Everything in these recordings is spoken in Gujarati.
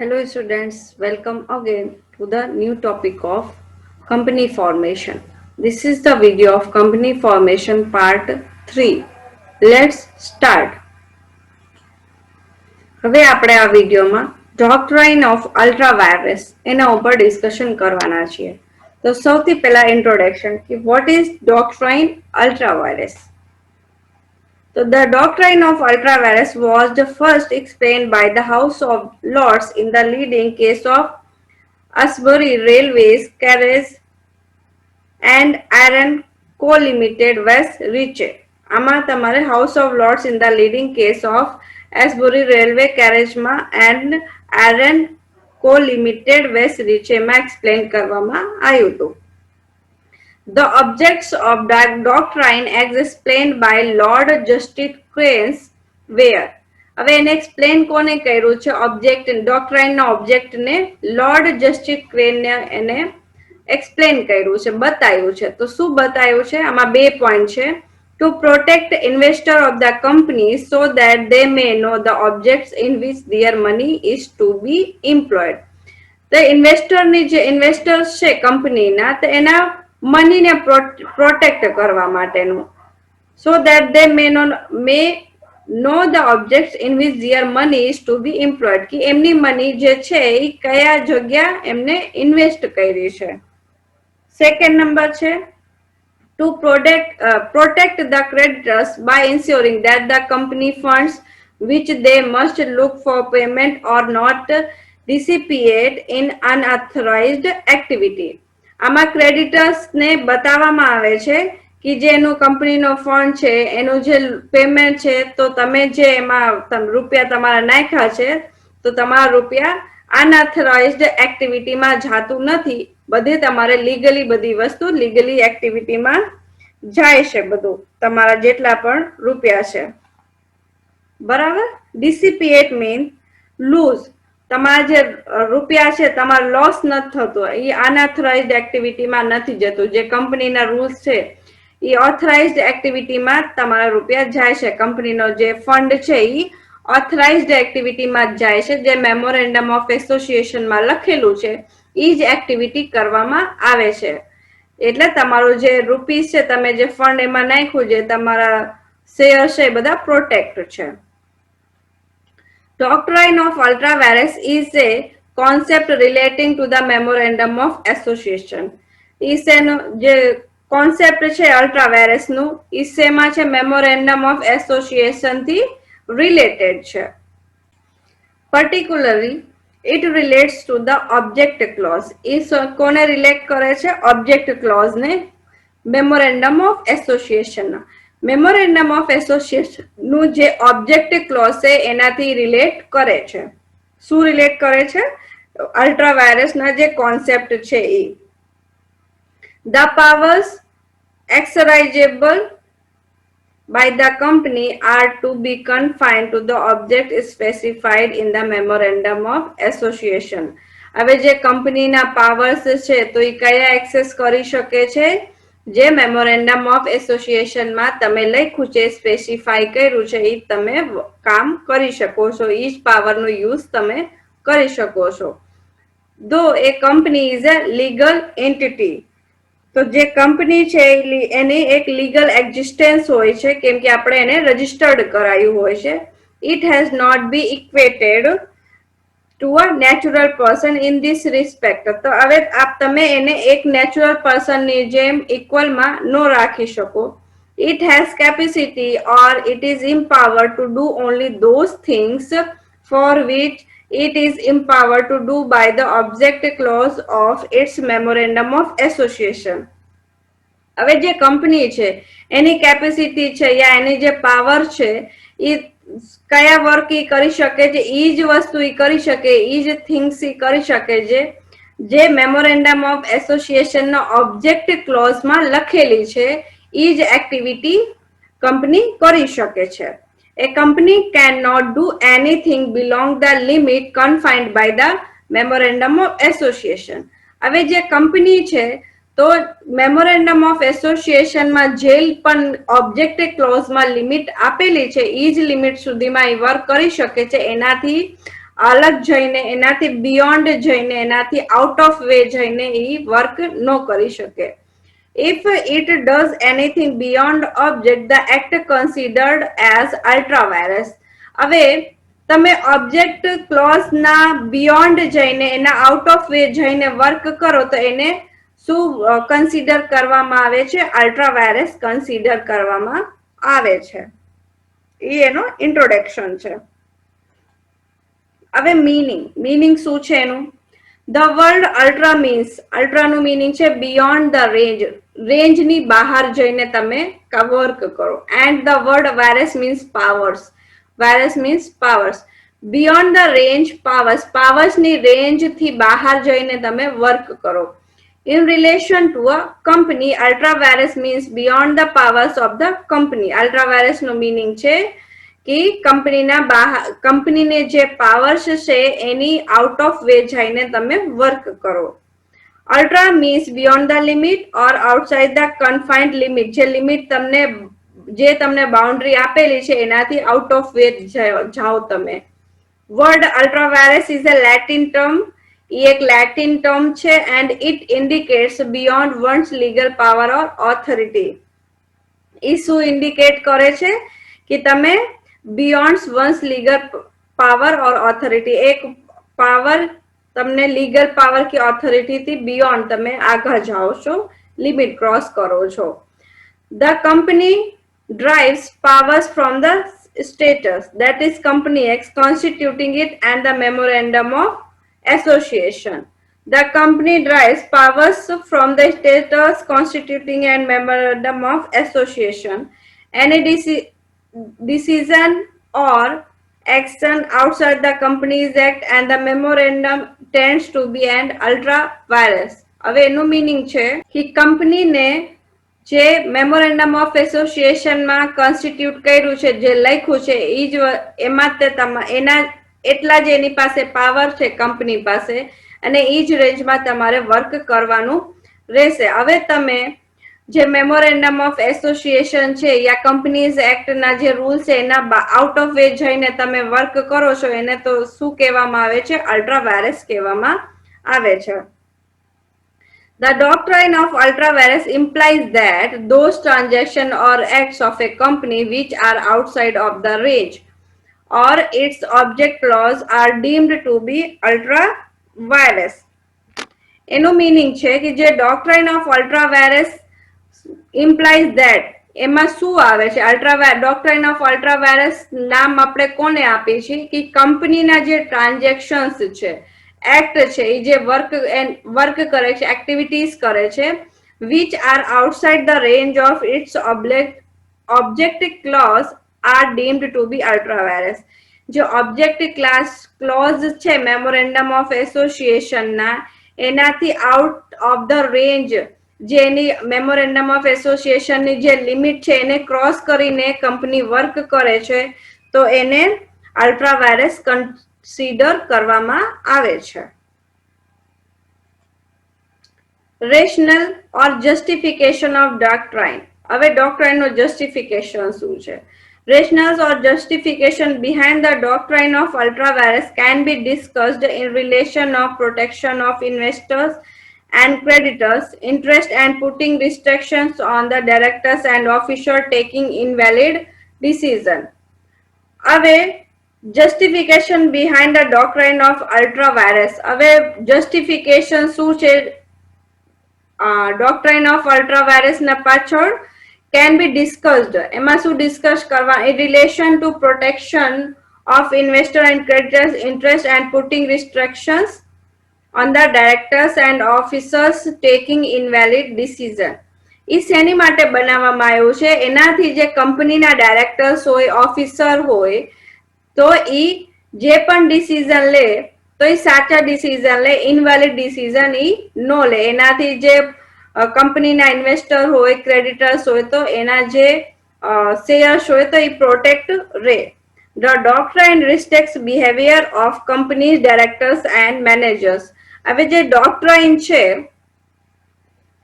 Hello students, welcome again to the new topic of company formation. This is the video of company formation part 3. Let's start. હવે આપણે આ વિડિયોમાં ડોક્ટ્રાઇન ઓફ અલ્ટ્રાવાયરસ એના ઉપર ડિસ્કશન કરવાના છીએ. તો સૌથી પહેલા ઇન્ટ્રોડક્શન કે what is doctrine ultra vires. So the doctrine of ultravirus was the first explained by the House of Lords in the leading case of Asbury Railways Carriage and Iron Co Limited West Riche. આમાં તમારે House of Lords in the leading case of Asbury Railway Carriage and Iron Co Limited West Riche માં explain કરવામાં આવ્યું હતું. The objects of that doctrine as explained by Lord Justice Cranes were. હવે એને એક્સપ્લેન કોને કર્યું છે ઓબ્જેક્ટ ડોક્ટ્રાઇન ના ઓબ્જેક્ટ ને લોર્ડ જસ્ટિસ ક્રેન ને એને એક્સપ્લેન કર્યું છે બતાવ્યું છે. તો શું બતાવ્યું છે આમાં બે પોઈન્ટ છે. To protect investor of the company so that they may know the objects in which their money is to be employed. તો ઇન્વેસ્ટરની જે ઇન્વેસ્ટર્સ છે કંપનીના તો એના મનીને પ્રોટેક્ટ કરવા માટેનું so that they may know the objects in which their money is to be employed કે એમની મની જે છે એ કયા જગ્યા એમને ઇન્વેસ્ટ કરી છે. સેકન્ડ નંબર છે to protect the creditors by ensuring that the company funds which they must look for payment or not dissipate in unauthorized activity. આમાં ક્રેડિટર્સ ને બતાવવામાં આવે છે કે જે એનું કંપનીનો ફંડ છે એનું જે પેમેન્ટ છે તો તમે જે એમાં રૂપિયા તમારા નાખ્યા છે તો તમારા રૂપિયા અનઓથરાઇઝ્ડ એક્ટિવિટીમાં જાતું નથી. બધી તમારે લીગલી બધી વસ્તુ લીગલી એક્ટિવિટીમાં જાય છે બધું તમારા જેટલા પણ રૂપિયા છે બરાબર. ડિસિપિએટ મીન લૂઝ તમારા જે રૂપિયા છે તમારો લોસ નથી થતો એ અનઓથરાઇઝ્ડ એક્ટિવિટીમાં નથી જતું. જે કંપનીના રૂલ્સ છે એ ઓથરાઇઝ્ડ એક્ટિવિટીમાં તમારા રૂપિયા જાય છે. કંપનીનો જે ફંડ છે એ ઓથરાઇઝ્ડ એક્ટિવિટીમાં જ જાય છે. જે મેમોરેન્ડમ ઓફ એસોસિએશનમાં લખેલું છે એ જ એક્ટિવિટી કરવામાં આવે છે. એટલે તમારું જે રૂપીસ છે તમે જે ફંડ એમાં નાખ્યું જે તમારા શેર છે એ બધા પ્રોટેક્ટ છે. Doctrine of ultravirus is a concept relating to the memorandum of association. ઈસેનો જે કોન્સેપ્ટ છે અલ્ટ્રાવાયરસ નું ઈ શેમાં છે મેમોરેન્ડમ ઓફ એસોસિએશન થી રિલેટેડ છે. Particularly it relates to the object clause. ઈ કોને રિલેટ કરે છે ઓબ્જેક્ટ ક્લોઝ ને memorandum of association. Memorandum of association નું જે ઓબ્જેક્ટ ક્લોઝ છે એનાથી રિલેટ કરે છે. શું રિલેટ કરે છે અલ્ટ્રાવાયરસ ના જે કોન્સેપ્ટ છે એ. The powers exercisable by the company are to be confined to the object specified in the memorandum of association. હવે જે કંપનીના પાવર્સ છે તો એ કયા એક્સેસ કરી શકે છે જે મેમોરેન્ડમ ઓફ એસોસિએશનમાં તમે લખ્યું છે સ્પેસિફાઈ કર્યું છે એ તમે કામ કરી શકો છો. એ જ પાવરનો યુઝ તમે કરી શકો છો. Though a company is a legal entity. તો જે કંપની છે એની એક લીગલ એક્ઝિસ્ટન્સ હોય છે કેમ કે આપણે એને રજીસ્ટર્ડ કરાયું હોય છે. It has not be equated to a natural person in this respect. તો હવે તમે એને એક નેચરલ પર્સનની જેમ ઇક્વલમાં ન રાખી શકો. It has capacity or it is empowered to do only those things for which it is empowered to do by the object clause of its memorandum of association. હવે જે કંપની છે એની કેપેસિટી છે યા એની જે પાવર છે એ કયા વર્ક ઈ કરી શકે છે ઈ જ વસ્તુ ઈ કરી શકે ઈ જ થિંગ્સ ઈ કરી શકે જે મેમોરેન્ડમ ઓફ એસોસિએશન નો ઓબ્જેક્ટ ક્લોઝ માં લખેલી છે ઈ જ એક્ટિવિટી કંપની કરી શકે છે. A company cannot do anything beyond the limit confined by the memorandum of association. હવે જે કંપની છે તો મેમોરેન્ડમ ઓફ એસોસિએશનમાં જે પણ ઓબ્જેક્ટ ક્લોઝમાં લિમિટ આપેલી છે એ જ લિમિટ સુધીમાં એ વર્ક કરી શકે છે. એનાથી અલગ જઈને, એનાથી બિયોન્ડ જઈને, એનાથી આઉટ ઓફ વે જઈને એ વર્ક ન કરી શકે. If it does anything beyond object, the act considered as ultra vires. હવે તમે ઓબ્જેક્ટ ક્લોઝ ના બિયોન્ડ જઈને, એના આઉટ ઓફ વે જઈને વર્ક કરો તો એને શું કન્સિડર કરવામાં આવે છે? અલ્ટ્રા વાયરસ કન્સિડર કરવામાં આવે છે. એ એનો ઇન્ટ્રોડક્શન છે. હવે મીનિંગ શું છે એનું? ધ વર્ડ અલ્ટ્રા મીન્સ, અલ્ટ્રાનું મીનિંગ છે બિયોન્ડ ધ રેન્જ, રેન્જની બહાર જઈને તમે વર્ક કરો. And the word vires means powers, vires means powers. Beyond the range powers, પાવર્સની રેન્જથી બહાર જઈને તમે વર્ક કરો. In relation to a company, ultra virus means beyond the powers of the company. Ultra virus no meaning છે કે કંપનીના બહાર, કંપનીને જે પાવર્સ છે એની આઉટ ઓફ વે જઈને તમે વર્ક કરો. Ultra means beyond the limit or outside the confined limit, જે લિમિટ તમને, જે તમને બાઉન્ડ્રી આપેલી છે એનાથી આઉટ ઓફ વે જાઓ તમે. Word ultra vires is a Latin term, એ એક લેટિન ટર્મ છે. And it indicates beyond one's legal power or authority. એ શું ઇન્ડિકેટ કરે છે? કે તમે beyond one's legal power or authority, એક પાવર તમને લીગલ પાવર કે ઓથોરિટીથી બિયોન્ડ તમે આગળ જાઓ છો, લિમિટ ક્રોસ કરો છો. The company derives powers from the status, that is company X constituting it, and the memorandum of association. The company derives powers from the status constituting and memorandum of association. Any decision or action outside the Companies Act and the memorandum tends to be an ultra virus. હવે એનું મીનિંગ છે કે કંપનીને જે મેમોરેન્ડમ ઓફ એસોસિએશનમાં કોન્સ્ટિટ્યુટ કર્યું છે, જે લખ્યું છે, એ જ એમાં એના એટલા જ એની પાસે પાવર છે કંપની પાસે, અને એ જ રેન્જમાં તમારે વર્ક કરવાનું રહેશે. હવે તમે જે મેમોરેન્ડમ ઓફ એસોસિએશન છે યા કંપનીઝ એક્ટના જે રૂલ છે એના આઉટ ઓફ વે જઈને તમે વર્ક કરો છો, એને તો શું કહેવામાં આવે છે? અલ્ટ્રા વાયરસ કહેવામાં આવે છે. The doctrine of ultra virus implies that those transactions or acts of a company which are outside of the range or its object clause are deemed to be ultra virus. એનું મીનિંગ છે કે જે doctrine of ultra vires implies that, એમાં શું આવે છે? ડોક્ટ્રાઇન ઓફ અલ્ટ્રા વાયરસ નામ આપણે કોને આપીએ છીએ? કે કંપનીના જે ટ્રાન્ઝેક્શન્સ છે, એક્ટ છે, એ જે વર્ક કરે છે, એક્ટિવિટીઝ કરે છે, which are outside the range of its object clause are deemed to be ultra virus. જે ઓબ્જેક્ટ ક્લોઝ છે મેમોરેન્ડમ ઓફ એસોસિએશન ના, એનાથી આઉટ ઓફ ધ રેન્જ, જે એની મેમોરેન્ડમ ઓફ એસોસિએશનની જે લિમિટ છે એને ક્રોસ કરીને કંપની વર્ક કરે છે, તો એને અલ્ટ્રા વાયરસ કન્સિડર કરવામાં આવે છે. Rational or justification of doctrine. હવે ડોક્ટ્રાઇનનો જસ્ટિફિકેશન શું છે? Rationales or justification behind the doctrine of ultravirus can be discussed in relation of protection of investors and creditors' interest and putting restrictions on the directors and officers taking invalid decision. હવે justification behind the doctrine of ultravirus. હવે justification શું છે doctrine of ultravirus ના પાછળ? can be discussed. એમાં શું ડિસ્કસ કરવા? in relation to protection of investor and creditors interest and putting restrictions on the directors and officers taking invalid decision. એ શેની માટે બનાવવામાં આવ્યું છે? એનાથી જે કંપનીના ડાયરેક્ટર્સ હોય, ઓફિસર હોય, તો એ જે પણ ડિસિઝન લે તો એ સાચા ડિસિઝન લે, ઇનવેલિડ ડિસિઝન એ ન લે. એનાથી જે કંપનીના ઇન્વેસ્ટર હોય, ક્રેડિટર્સ હોય, તો એના જે શેર્સ હોય તો એ પ્રોટેક્ટ રહે. The doctrine restricts behavior of companies, directors and managers. હવે જે ડોક્ટ્રાઇન છે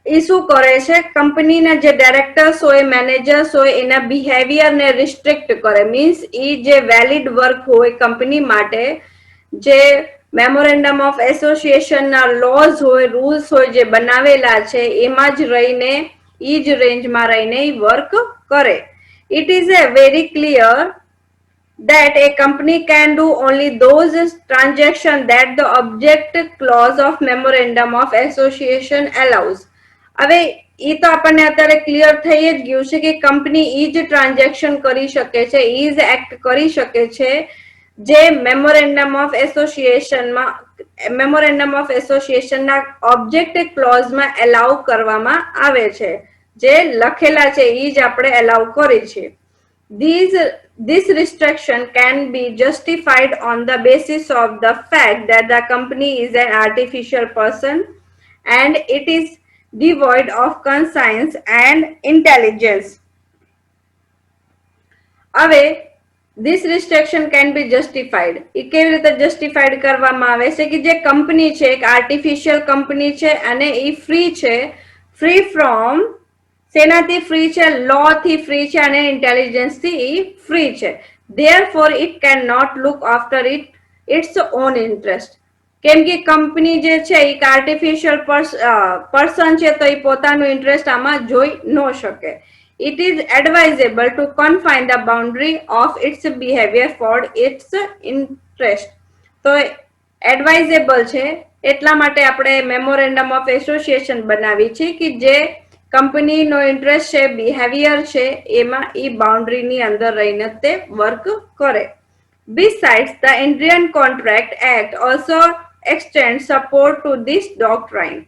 એ શું કરે છે? કંપનીના જે ડાયરેક્ટર્સ હોય, મેનેજર્સ હોય, એના બિહેવિયરને રિસ્ટ્રિક્ટ કરે. મીન્સ એ જે વેલિડ વર્ક હોય કંપની માટે, જે મેમોરેન્ડમ ઓફ એસોસિએશન ના લોઝ હોય, રૂલ્સ હોય જે બનાવેલા છે એમાં જ રહીને ઈ જ રેન્જમાં રહીને વર્ક કરે. It is a very clear that a company can do only those transactions that the object clause of memorandum of association allows. હવે એ તો આપણને અત્યારે ક્લિયર થઈ જ ગયું છે કે કંપની ઈ જ ટ્રાન્ઝેક્શન કરી શકે છે, ઈ જ એક્ટ કરી શકે છે જે મેમોરેન્ડમ ઓફ એસોસિએશનના ઓબ્જેક્ટ ક્લોઝમાં એલાઉ કરવામાં આવે છે. જે લખેલા છે ઈ જ આપણે એલાઉ કરી છે. This restriction can be justified on the basis of the fact that the company is an artificial person and it is devoid of conscience and intelligence. હવે this restriction can be justified. એ કેવી રીતે જસ્ટિફાઈડ કરવામાં આવે છે કે જે કંપની છે એક આર્ટિફિશિયલ કંપની છે અને એ ફ્રી છે, ફ્રી ફ્રોમ સેનાથી ફ્રી છે, લો થી ફ્રી છે અને ઇન્ટેલિજન્સ થી એ ફ્રી છે. Therefore it cannot look after its own interest. કેમ કે કંપની જે છે એક આર્ટિફિશિયલ પર્સન છે તો એ પોતાનું ઇન્ટરેસ્ટ આમાં જોઈ ન શકે. It is advisable to confine the boundary of its behavior for its interest. તો એડવાઇઝેબલ છે એટલા માટે આપણે મેમોરેન્ડમ ઓફ એસોસિએશન બનાવી છે કે જે કંપનીનો ઇન્ટરેસ્ટ છે, બિહેવિયર છે એમાં એ બાઉન્ડ્રીની અંદર રહીને તે વર્ક કરે. Besides, the Indian Contract Act also extends support to this doctrine.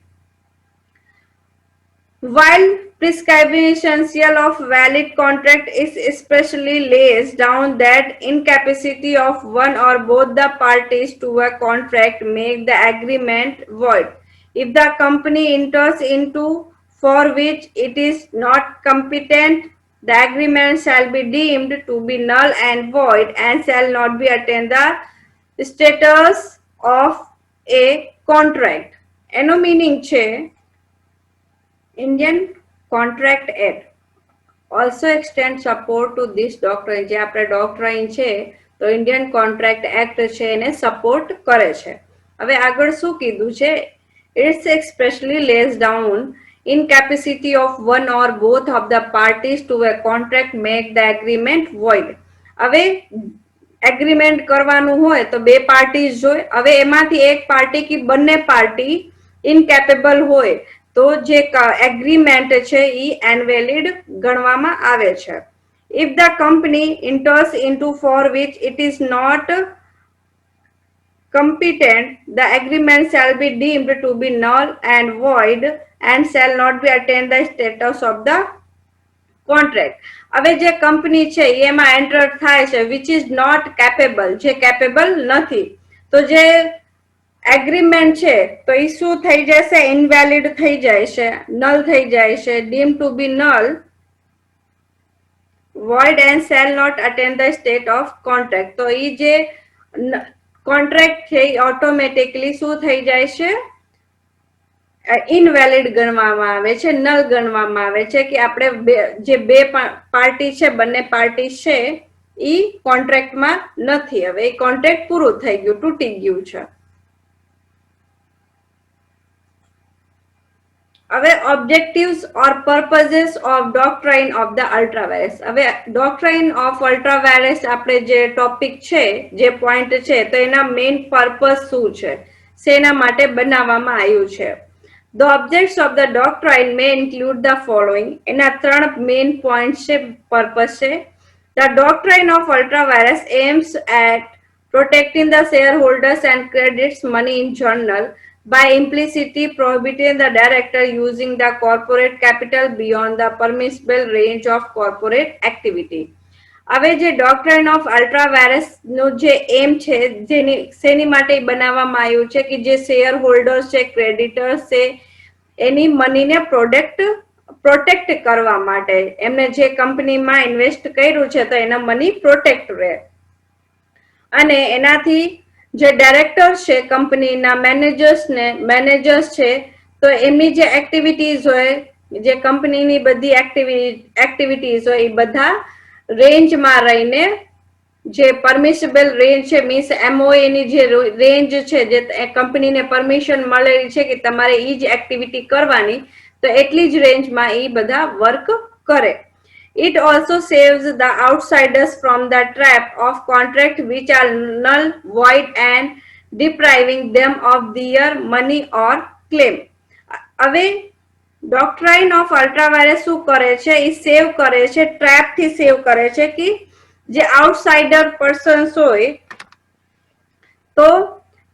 While prescribing essential of valid contract is especially lays down that incapacity of one or both the parties to a contract make the agreement void. If the company enters into for which it is not competent, the agreement shall be deemed to be null and void and shall not be attain the status of a contract. એનો meaning છે Indian Contract Act also extends support to this doctrine. જે આપણે doctrine છે તો Indian Contract Act છે એને સપોર્ટ કરે છે. હવે આગળ શું કીધું છે? It's expressly lays down incapacity of one or both of the parties to a contract make the agreement void. હવે એગ્રીમેન્ટ કરવાનું હોય તો બે પાર્ટીઝ જોઈ. હવે એમાંથી એક પાર્ટી કે બંને પાર્ટી ઇનકેપેબલ હોય તો જે એગ્રીમેન્ટ છે એ ઇનવેલિડ ગણવામાં આવે છે. If the company enters into for which it is not competent, the agreement shall be deemed to be null and void and shall not be attain the status of the contract. હવે જે કંપની છે એમાં એન્ટર થાય છે which is not capable, જે કેપેબલ નથી, તો જે એગ્રીમેન્ટ છે તો એ શું થઈ જશે? ઇનવેલિડ થઈ જાય છે, નલ થઈ જાય છે, deem to be null, void and shall not attain the state of contract. તો એ જે કોન્ટ્રાક્ટ છે એ ઓટોમેટિકલી શું થઈ જાય છે? ઇનવેલિડ ગણવામાં આવે છે, નલ ગણવામાં આવે છે કે આપણે જે બે પાર્ટી છે, બંને પાર્ટી છે એ કોન્ટ્રાક્ટમાં નથી. હવે એ કોન્ટ્રાક્ટ પૂરું થઈ ગયું, તૂટી ગયું છે. હવે objectives or purposes of doctrine of the ultra vires. હવે ડોક્ટ્રાઇન ઓફ અલ્ટ્રાવાયરસ આપણે જે ટોપિક છે, જે પોઈન્ટ છે, તો એના મેઇન પર્પઝ શું છે, શેના માટે બનાવવામાં આવ્યું છે? The objects of the doctrine may include the following. એના ત્રણ મેઇન પોઈન્ટ છે, પર્પઝ છે. The doctrine of ultravirus aims at protecting the shareholders and credits money in general by implicitly prohibiting the director using the corporate capital beyond the permissible range of corporate activity. હવે જે ડોક્ટ્રાઇન ઓફ અલ્ટ્રાવાયરસ નું જે એમ છે, જેની શેની માટે બનાવવામાં આવ્યું છે કે જે શેર હોલ્ડર્સ છે, ક્રેડિટર્સ છે, એની મનીને પ્રોટેક્ટ કરવા માટે, એમને જે કંપનીમાં ઇન્વેસ્ટ કર્યું છે તો એના મની પ્રોટેક્ટ રહે. અને એનાથી જે ડાયરેક્ટર્સ છે, કંપનીના મેનેજર્સ છે, તો એમની જે એક્ટિવિટીઝ હોય, જે કંપનીની બધી એક્ટિવિટીઝ હોય એ બધા રેન્જમાં રહીને જે પરમિશેબલ રેન્જ છે મીન્સ એમઓએ ની જે રેન્જ છે, જે કંપનીને પરમિશન મળેલી છે કે તમારે ઈ જ એક્ટિવિટી કરવાની, તો એટલી જ રેન્જમાં એ બધા વર્ક કરે. It also saves the outsiders from the trap of contract which are null, void and depriving them of their money or claim. હવે ડોક્ટ્રાઇન ઓફ અલ્ટ્રાવાયરસ શું કરે છે, એ સેવ કરે છે, ટ્રેપ થી સેવ કરે છે કે જે આઉટસાઇડર પર્સન્સ હોય તો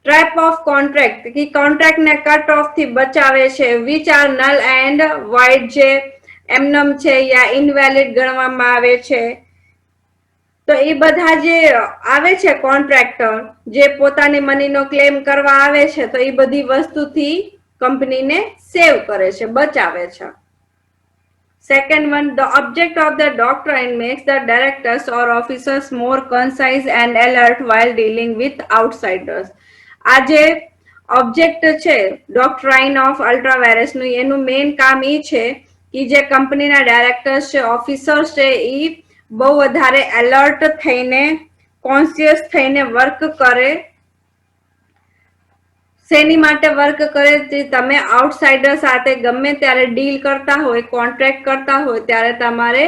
ટ્રેપ ઓફ કોન્ટ્રાક્ટ કે કોન્ટ્રાક્ટ ને કટ ઓફ થી બચાવે છે, which are null and wide જે એમનમ છે યા ઇનવેલિડ ગણવામાં આવે છે. તો એ બધા જે આવે છે કોન્ટ્રાક્ટર જે પોતાની મનીનો ક્લેમ કરવા આવે છે, તો એ બધી વસ્તુથી કંપનીને સેવ કરે છે, બચાવે છે. Second one, the object of the doctrine makes the directors or officers more concise and alert while dealing with outsiders. આ જે ઓબ્જેક્ટ છે ડોક્ટ્રાઇન ઓફ અલ્ટ્રાવાયરસ નું, એનું મેઇન કામ એ છે કે જે કંપનીના ડાયરેક્ટર્સ છે, ઓફિસર્સ છે, એ બહુ વધારે એલર્ટ થઈને, કોન્શિયસ થઈને વર્ક કરે. શેની માટે વર્ક કરે? તમે આઉટસાઇડર સાથે ગમે ત્યારે ડીલ કરતા હોય, કોન્ટ્રાક્ટ કરતા હોય, ત્યારે તમારે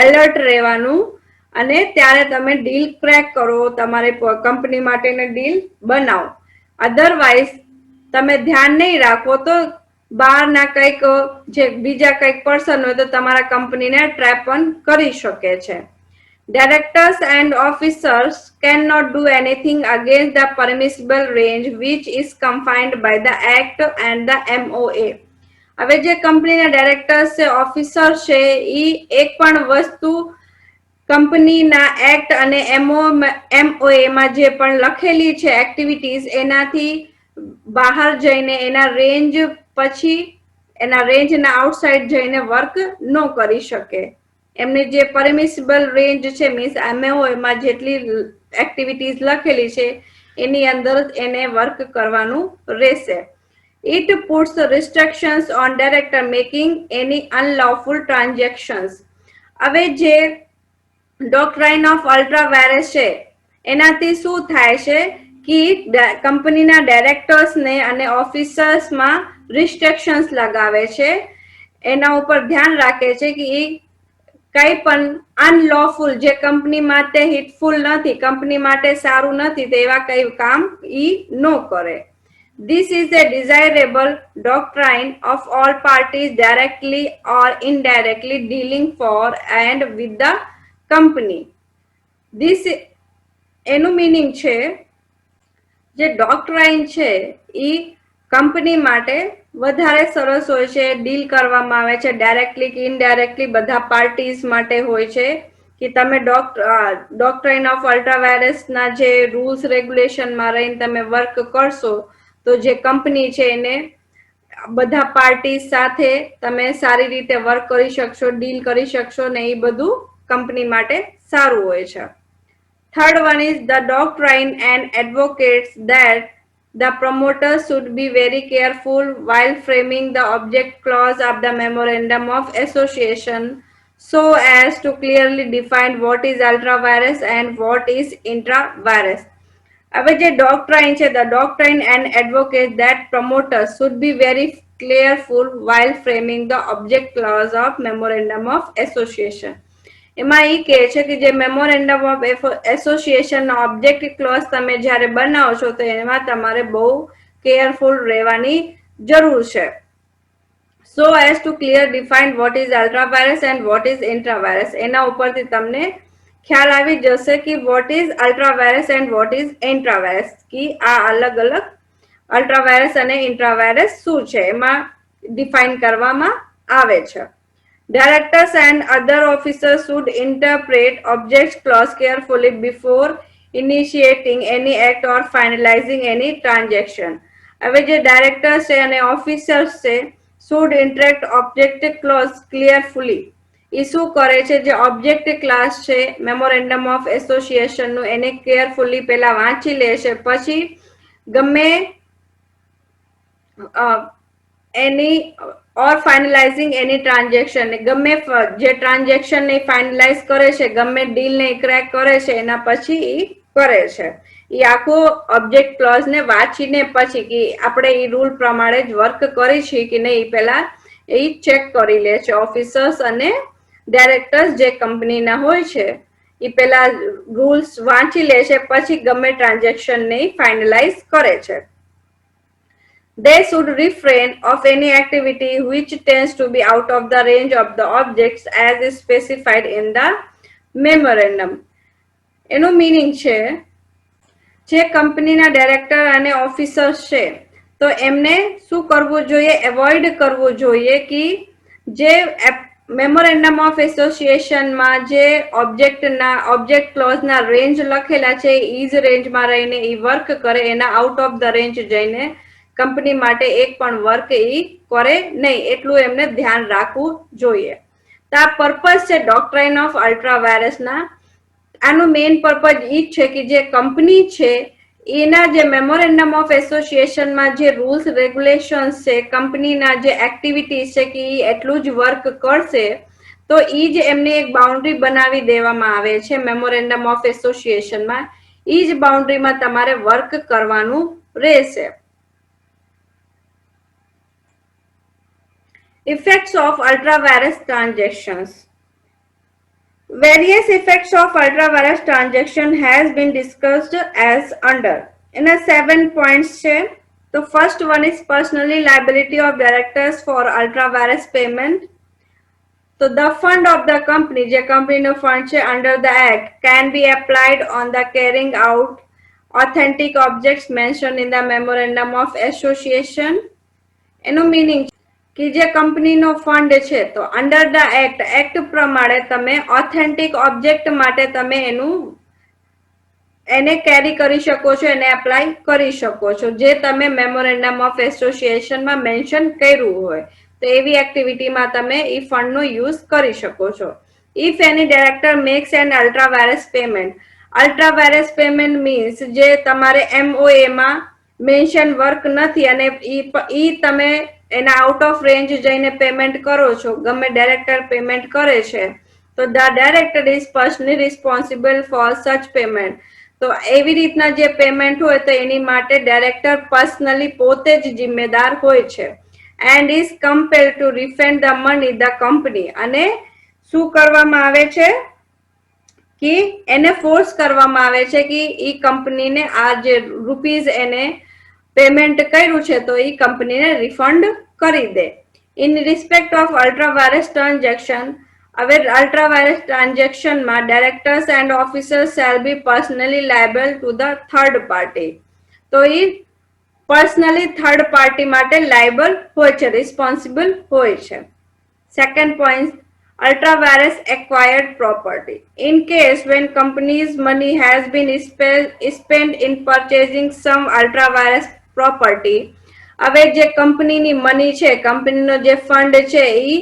એલર્ટ રહેવાનું અને ત્યારે તમે ડીલ ક્રેક કરો, તમારે કંપની માટેની ડીલ બનાવો. અધરવાઇઝ તમે ધ્યાન નહીં રાખો તો બહારના કંઈક જે બીજા કંઈક પર્સન હોય તો તમારા કંપનીને ટ્રેપ પણ કરી શકે છે. Directors and officers cannot do anything against the permissible range which is confined by the Act and the MOA. હવે જે કંપનીના ડાયરેક્ટર્સ છે, ઓફિસર છે, એ એક પણ વસ્તુ કંપનીના એક્ટ અને MOA માં જે પણ લખેલી છે એક્ટિવિટીઝ, એનાથી બહાર જઈને એના રેન્જ પછી એના રેન્જના આઉટસાઇડ જઈને વર્ક ન કરી શકે. એમની જે પરમિસિબલ રેન્જ છે મીન્સ એમઓએમાં જેટલી એક્ટિવિટીઝ લખેલી છે એની અંદર એને વર્ક કરવાનું રહેશે. It puts restrictions on director making any unlawful transactions. હવે જે ડોક્ટ્રાઇન ઓફ અલ્ટ્રાવાયરસ છે એનાથી શું થાય છે કે કંપનીના ડાયરેક્ટર્સને અને ઓફિસર્સમાં રિસ્ટ્રિક્શન્સ લગાવે છે, એના ઉપર ધ્યાન રાખે છે કે એ કઈ પણ અનલોફુલ જે કંપની માટે હિટફુલ નથી, કંપની માટે સારું નથી, તેવા કઈ કામ ઈ ન કરે. This is a desirable doctrine of all parties directly or indirectly dealing for and with the company. This એનું મીનિંગ છે જે ડોક્ટ્રાઇન છે ઈ કંપની માટે વધારે સરસ હોય છે, ડીલ કરવામાં આવે છે ડાયરેક્ટલી કે ઇનડાયરેક્ટલી બધા પાર્ટીઝ માટે હોય છે કે તમે ડોક્ટ્રાઇન ઓફ અલ્ટ્રાવાયરસના જે રૂલ્સ રેગ્યુલેશનમાં રહીને તમે વર્ક કરશો તો જે કંપની છે એને બધા પાર્ટી સાથે તમે સારી રીતે વર્ક કરી શકશો, ડીલ કરી શકશો ને એ બધું કંપની માટે સારું હોય છે. Third one is the doctrine and advocates that the promoters should be very careful while framing the object clause of the memorandum of association so as to clearly define what is ultra-virus and what is intra-virus. હવે જે doctrine છે, the doctrine and advocates that promoters should be very careful while framing the object clause of memorandum of association. એમાં એ કહે છે કે જે memorandum of association object clause તમે જ્યારે બનાવો છો તો એમાં તમારે બહુ કેરફુલ રહેવાની જરૂર છે. So as to clear define what is ultra vires and what is intra vires, એના ઉપરથી તમને ખ્યાલ આવી જશે કે what is ultra vires and what is intra vires, કે આ અલગ અલગ અલ્ટ્રાવાયરસ અને ઇન્ટ્રાવાયરસ શું છે એમાં ડિફાઇન કરવામાં આવે છે. Directors and other officers should interpret object clause carefully before initiating any act or finalizing any transaction. હવે જે ડાયરેક્ટર્સ છે અને ઓફિસર્સ છે should interpret object clause clearly. એ શું કરે છે, જે ઓબ્જેક્ટ ક્લાસ છે મેમોરેન્ડમ ઓફ એસોસિએશન નું એને કેરફુલી પહેલા વાંચી લે છે, પછી ગમે any or finalizing any transaction, ગમે જે ટ્રાન્ઝેક્શન ને ફાઇનલાઇઝ કરે છે, ગમે ડીલ ને ક્રેક કરે છે એના પછી કરે છે. એ આખો ઓબ્જેક્ટ ક્લોઝ ને વાંચીને પછી કે આપણે એ રૂલ પ્રમાણે જ વર્ક કરી છે કે નહીં એ પહેલા એ ચેક કરી લે છે. ઓફિસર્સ અને ડાયરેક્ટર્સ જે કંપનીના હોય છે એ પેલા રૂલ્સ વાંચી લે છે, પછી ગમે ટ્રાન્ઝેક્શન ને ફાઇનલાઇઝ કરે છે. They should refrain of any activity which tends to be out of the range of the objects as is specified in the memorandum. એનું મીનિંગ છે જે કંપનીના ડાયરેક્ટર અને ઓફિસર્સ છે તો એમને શું કરવું જોઈએ, એવોઇડ કરવું જોઈએ કે જે મેમોરેન્ડમ ઓફ એસોસિએશનમાં જે ઓબ્જેક્ટ ક્લોઝના રેન્જ લખેલા છે એ જ રેન્જમાં રહીને એ વર્ક કરે, એના આઉટ ઓફ ધ રેન્જ જઈને કંપની માટે એક પણ વર્ક એ કરે નહીં, એટલું એમને ધ્યાન રાખવું જોઈએ. તો આ પર્પઝ છે ડોક્ટ્રાઇન ઓફ અલ્ટ્રા વાયરસના. આનું મેઇન પર્પઝ એ જ છે કે જે કંપની છે એના જે મેમોરેન્ડમ ઓફ એસોસિએશનમાં જે રૂલ્સ રેગ્યુલેશન્સ છે, કંપનીના જે એક્ટિવિટીઝ છે કે એ એટલું જ વર્ક કરશે, તો એ જ એમને એક બાઉન્ડ્રી બનાવી દેવામાં આવે છે મેમોરેન્ડમ ઓફ એસોસિએશનમાં. એ જ બાઉન્ડ્રીમાં તમારે વર્ક કરવાનું રહેશે. Effects of ultra-virus transactions. Various effects of ultra-virus transaction has been discussed as under. એના 7 points છે. તો first one is personally liability of directors for ultra-virus payment. So the fund of the company, જે કંપનીનો ફંડ છે under the act, can be applied on the carrying out authentic objects mentioned in the memorandum of association. એનું meaning કે જે કંપનીનો ફંડ છે તો અંડર ધ એક્ટ પ્રમાણે તમે ઓથેન્ટિક ઓબ્જેક્ટ માટે તમે એને કેરી કરી શકો છો, એને એપ્લાય કરી શકો છો જે તમે મેમોરેન્ડમ ઓફ એસોસિએશનમાં મેન્શન કર્યું હોય. તો એવી એક્ટિવિટીમાં તમે એ ફંડનો યુઝ કરી શકો છો. If any director makes an ultra vires payment. Ultra vires payment means જે તમારે MOA-માં મેન્શન વર્ક નથી અને ઈ તમે એના આઉટ ઓફ રેન્જ જઈને પેમેન્ટ કરો છો, ગમે ડાયરેક્ટર પેમેન્ટ કરે છે તો the director is personally responsible for such payment. તો એવી રીતના જે પેમેન્ટ હોય તો એની માટે ડાયરેક્ટર પર્સનલી પોતે જ જિમ્મેદાર હોય છે. And is compelled to refund the money the company. અને શું કરવામાં આવે છે કે એને ફોર્સ કરવામાં આવે છે કે એ કંપનીને આ જે રૂપીઝ એને પેમેન્ટ કર્યું છે તો એ કંપનીને રિફંડ કરી દે. In respect of ultra vires transaction, હવે અલ્ટ્રા વાયરસ ટ્રાન્ઝેક્શનમાં directors and officers shall be personally liable to the third party. તો એ પર્સનલી થર્ડ પાર્ટી માટે લાયબલ હોય છે, રિસ્પોન્સિબલ હોય છે. Second point, ultra virus acquired property. In case when company's money has been spent in purchasing some ultra virus property, હવે જે કંપનીની મની છે, કંપનીનો જે ફંડ છે એ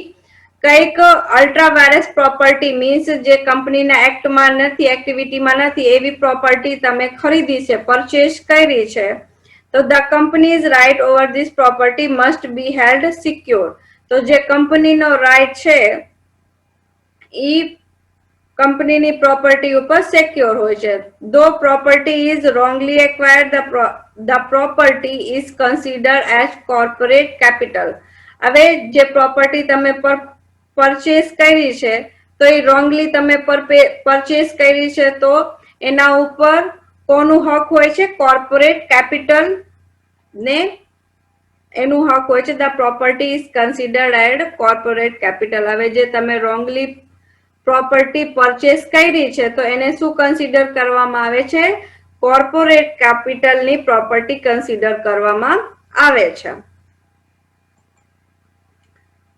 કઈક અલ્ટ્રા વાયરસ પ્રોપર્ટી મીન્સ જે કંપનીના એક્ટમાં નથી, એક્ટિવિટીમાં નથી એવી પ્રોપર્ટી તમે ખરીદી છે, પરચેસ કરી છે, તો the company's right over this property must be held secure. તો જે કંપનીનો રાઇટ છે ઈ કંપનીની પ્રોપર્ટી ઉપર સિક્યોર હોય છે. Though property is wrongly acquired, the property is consider as corporate capital. હવે જે પ્રોપર્ટી તમે પરચેસ કરી છે તો એ રોંગલી તમે પરચેસ કરી છે તો એના ઉપર કોનું હક હોય છે? કોર્પોરેટ કેપિટલ ને એનું હક હોય છે. The property is considered as corporate capital. હવે જે તમે રોંગલી પ્રોપર્ટી પરચેસ કરી છે તો એને શું કન્સિડર કરવામાં આવે છે? કોર્પોરેટ કેપિટલની પ્રોપર્ટી કન્સિડર કરવામાં આવે છે.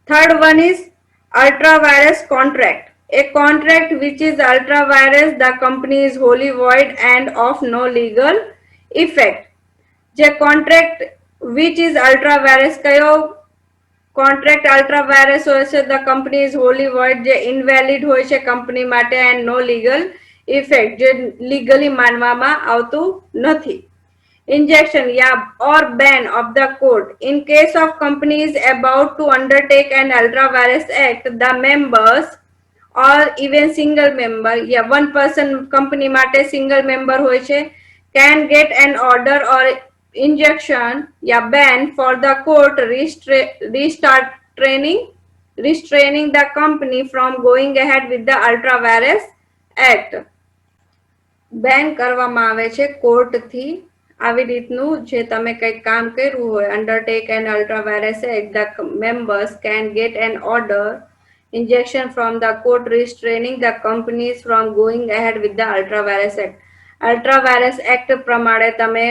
Third one is ultra virus contract. A contract which is ultra virus, the company is wholly void and of no legal effect. જે contract which is ultra virus, કયો કોન્ટ્રાક્ટ અલ્ટ્રા વાયરસ હોય છે? The company is Holi void, જે ઇનવેલિડ હોય છે કંપની માટે, એન્ડ નો લીગલ ઇફેક્ટ, જે લીગલી માનવામાં આવતું નથી. injection, yeah, or ban of the court. In case of companies about to undertake an ultra virus act, the members or even single member, yeah, one person company માટે single member હોય છે, can get an order or injection, yeah, ban for the court restart training restraining the company from going ahead with the ultra virus act. બેન કરવામાં આવે છે કોર્ટથી આવી રીતનું જે તમે કંઈક કામ કર્યું હોય undertake an ultra vires act the members can get an order injection from the court restraining the companies from going ahead with the ultra virus act. ultra virus act પ્રમાણે તમે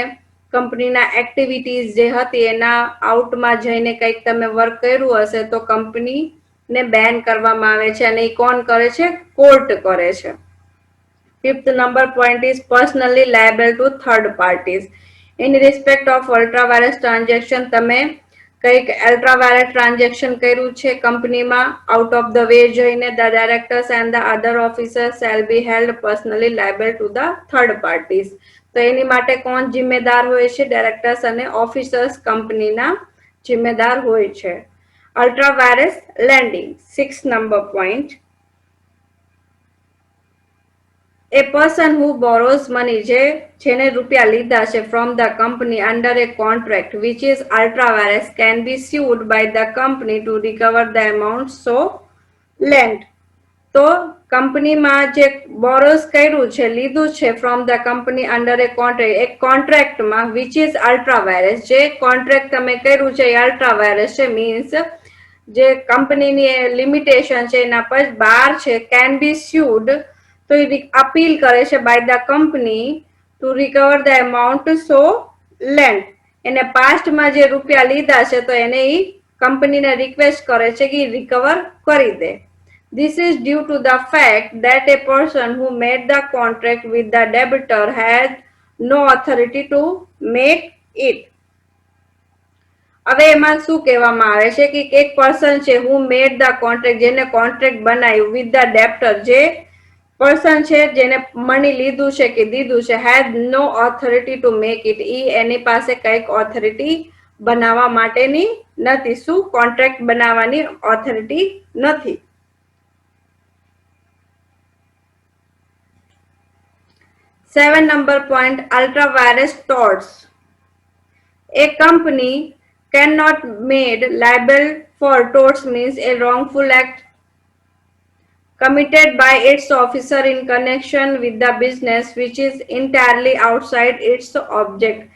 કંપનીના એક્ટિવિટીઝ જે હતી એના આઉટમાં જઈને કંઈક તમે વર્ક કર્યું હશે તો કંપનીને બેન કરવામાં આવે છે અને એ કોણ કરે છે? કોર્ટ કરે છે. Fifth number point is personally liable to third parties. In respect of ultra-virus transaction, તમે કંઈક ultra-virus transaction કર્યું છે કંપનીમાં out of the way જઈને the directors and the other officers shall be held personally liable to the third parties. તો એની માટે કોણ જિમ્મેદાર હોય છે? ડાયરેક્ટર્સ અને ઓફિસર્સ કંપનીના જિમ્મેદાર હોય છે. Ultra-virus lending. 6th number point. A person who borrows money જેને રૂપિયા લીધા છે from the company under a contract which is ultra virus can be sued by the company to recover the amount so lent. તો કંપનીમાં જે બોરોસ કર્યું છે લીધું છે from the company under a contract એક કોન્ટ્રાક્ટમાં which is ultra virus જે કોન્ટ્રાક્ટ તમે કર્યું છે એ ultra virus છે means જે કંપનીની લિમિટેશન છે એના પર બહાર છે can be sued તો એ અપીલ કરે છે by the company to recover the amount so lent. એને પાસ્ટમાં જે રૂપિયા લીધા છે તો એને એ કંપનીને રિક્વેસ્ટ કરે છે કે રિકવર કરી દે. This is due to the fact that a person who made the contract with the debtor has no authority to make it. હવે એમાં શું કહેવામાં આવે છે કે એક પર્સન છે who made the contract જેને કોન્ટ્રાક્ટ બનાવ્યું with the debtor જે પર્સન છે જેને મની લીધું છે કે દીધું છે હેડ નો ઓથોરિટી ટુ મેક ઇટ ઈ એની પાસે કઈક ઓથોરિટી બનાવવા માટેની નથી. શું? કોન્ટ્રાક્ટ બનાવવાની ઓથોરિટી નથી. 7 number point, ultra virus torts. A company cannot made liable for torts means a wrongful act committed by its officer in connection with the business which is entirely outside its object.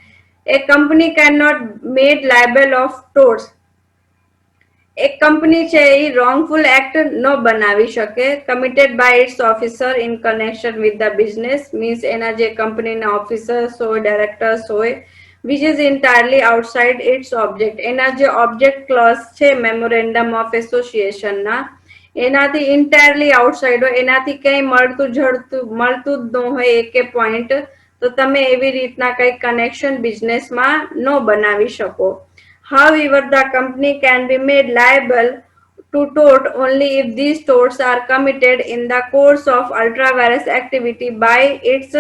A company cannot made liable of torts. એક કંપની છે એ wrongful act ન બનાવી શકે committed by its officer in connection with the business means એના જે કંપનીના ઓફિસર્સ હોય ડાયરેક્ટર્સ હોય which is entirely outside its object. એના જે ઓબ્જેક્ટ ક્લોઝ છે મેમોરેન્ડમ ઓફ એસોસિએશન ના એનાથી ઇન્ટાયરલી આઉટસાઇડ હોય એનાથી કંઈ મળતું જ ન હોય એકે પોઈન્ટ તો તમે એવી રીતના કંઈ કનેક્શન બિઝનેસમાં ન બનાવી શકો. However, the company can be made liable to tort only if these torts are committed in the course of ultra-virus activity by its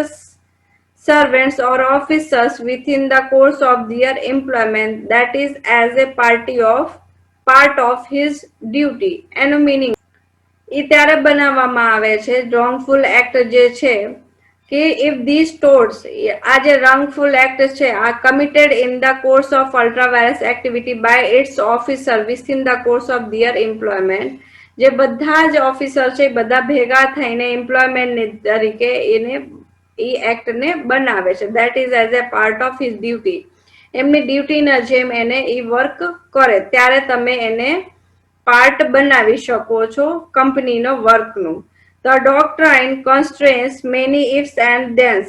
servants or officers within the course of their employment, that is as a part of his duty. એનું meaning એ ત્યારે બનાવવામાં આવે છે wrongful act જે છે કે if these torts આ જે wrongful act છે આ committed in the course of ultra virus activity by its officer within the course of their employment જે બધા જ ઓફિસર છે બધા ભેગા થઈને એમ્પ્લોયમેન્ટ તરીકે એને એ એક્ટ ને બનાવે છે that is as a part of his duty. એમની ડ્યુટીના જેમ એને એ વર્ક કરે ત્યારે તમે એને પાર્ટ બનાવી શકો છો કંપનીનો વર્કનું. The doctrine constrains many ifs and thens.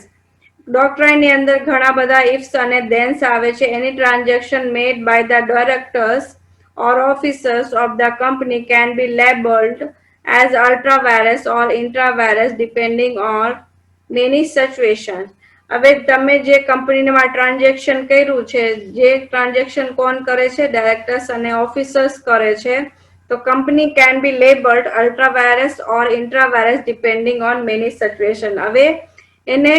ડોક્ટ્રાઇનની અંદર ઘણા બધા ifs અને thens આવે છે. Any transaction made by the directors or officers of the company can be labeled as ultra virus or intra virus depending on many situations. હવે તમે જે કંપનીમાં ટ્રાન્ઝેક્શન કર્યું છે જે ટ્રાન્ઝેક્શન કોણ કરે છે? ડાયરેક્ટર્સ અને ઓફિસર્સ કરે છે. તો company can be labeled ultra virus or intra virus depending on many situation. હવે એને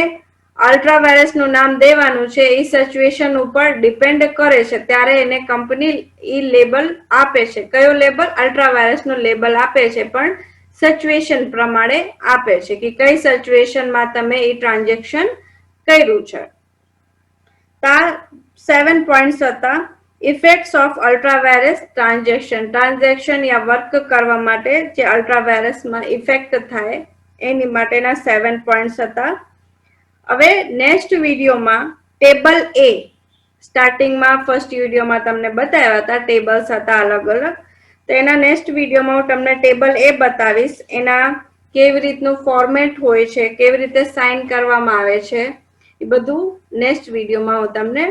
અલ્ટ્રાવાયરસ નું નામ દેવાનું છે એ સિચ્યુએશન ઉપર ડિપેન્ડ કરે છે, ત્યારે એને કંપની ઈ લેબલ આપે છે. કયો લેબલ? અલ્ટ્રાવાયરસ નું લેબલ આપે છે, પણ સિચ્યુએશન પ્રમાણે આપે છે કે કઈ સિચ્યુએશનમાં તમે એ ટ્રાન્ઝેક્શન કર્યું છે. 7 પોઈન્ટ્સ હતા. ઇફેક્ટ્સ ઓફ અલ્ટ્રાવાયરસ ટ્રાન્ઝેક્શન યા વર્ક કરવા માટે જે અલ્ટ્રાવાયરસમાં ઇફેક્ટ થાય એની માટેના 7 પોઈન્ટ્સ હતા. હવે નેક્સ્ટ વિડીયોમાં ટેબલ એ, સ્ટાર્ટિંગમાં ફર્સ્ટ વિડીયોમાં તમને બતાવ્યા હતા ટેબલ્સ હતા અલગ અલગ, તો એના નેક્સ્ટ વિડીયોમાં હું તમને ટેબલ એ બતાવીશ, એના કેવી રીતનું ફોર્મેટ હોય છે, કેવી રીતે સાઇન કરવામાં આવે છે, એ બધું નેક્સ્ટ વિડીયોમાં હું તમને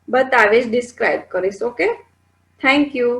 બતાવીશ, ડિસ્ક્રાઇબ કરીશ. Okay, thank you.